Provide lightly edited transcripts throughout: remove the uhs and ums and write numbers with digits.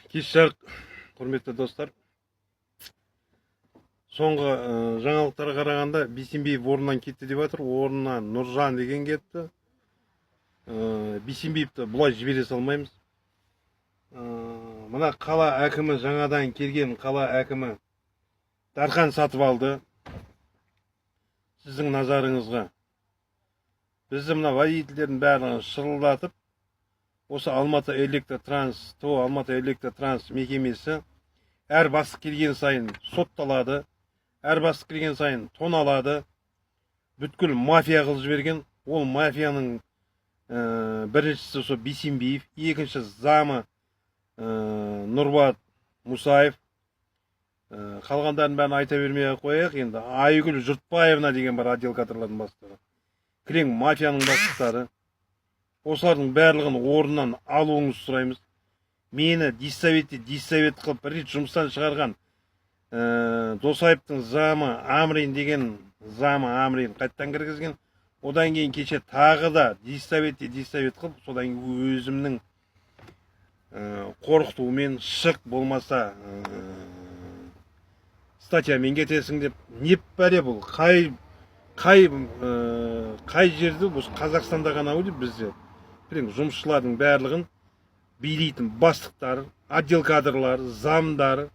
Кеш жарық, құрметті достар. Соңғы жаңалықтарға қарағанда Бейсенбиев орнынан кетті деп жатыр. Орнынан Нұржан деген кетті. Бейсенбиевті бұлай жібере салмаймыз. Мына қала әкімі, жаңадан келген қала әкімі Дархан Сатыбалды. Сіздің назарыңызға. Бізді мына водительдердің бәрін шырылдатып, осы Алматы Электротранс мекемесі әр бастық келген сайын сотталады, әр бастық келген сайын тоналады, бүткіл мафия қылып жіберген. Ол мафияның біріншісі сол Бейсенбиев, екінші замы Нұрбат Мұсаев. Қалғандарын бәрін айта бермей қояйық. Енді Айгүл Жұртбаевна деген бар, отдел кадрлардың бастығы. Кілең мафияның бастықтары. Осылардың барлығын орнынан алуыңызды сұраймыз. Мені диссовет қылып бір рет жұмыстан шығарған Досаевтың замы Амрин деген қайттан кіргізген. Одан кейін кеше тағы да диссовет қылып, содан кейін өзімнің қорқытуымен шық болмаса статьямен кетесің деп. Не бәле бұл? Қай жерде? Бұл Қазақстанда ғана деп бізде. Жұмысшылардың барлығын билейтін бастықтар, отдел кадрлары, замдары.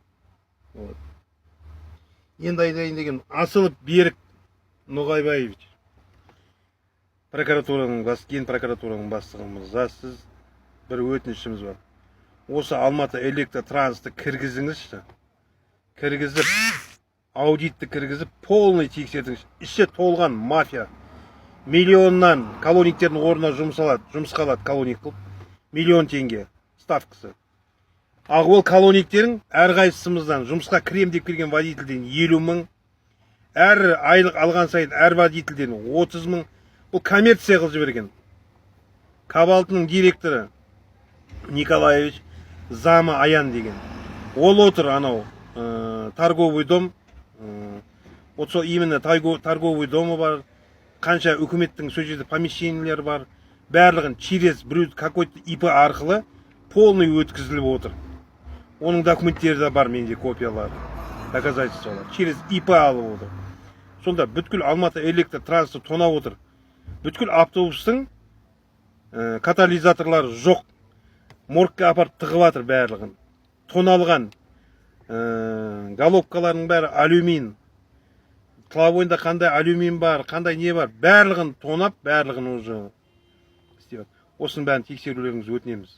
Енді айтайын деген Асылып Берік Ноғайбаевич, ген прокуратураның бастығы мырза, сіз бір өтінішіміз бар. Осы Алматы Электротрансты кіргізіңізші. Кіргізіп, аудитті кіргізіп, полный тексердіңіз. Іші толған мафия. Миллионнан колониктердің орнына жұмысқа алады колоник қылып. Миллион теңге ставкасы. Ал ол колониктердің әрқайсымыздан жұмысқа кірем деп келген водительден 50 мың, әр айлық алған сайын әр водительден 30 мың. Бұл коммерция қылып жіберген. Кабалтының директоры Николаевич, замы Аян деген. Ол отыр анау торговый дом. Вот именно торговый домы бар. Қанша үкіметтің сол жерде помещениялар бар. Барлығын через какой-то ИП арқылы полный өткізіліп отыр. Оның документтері де бар, менде копиялар, доказательстволар. Через ИП алып отыр. Сонда бүткіл Алматы Электротрансты тонап отыр. Бүткіл автобустың катализаторлары жоқ. Моргқа апарып тығып жатыр барлығын. Тоналған головкалардың бәрі алюмин. Тылабойында қандай алюмин бар, қандай не бар, барлығын тонап, барлығын уже істеп. Осының бәрін тексерулеріңізді өтінеміз.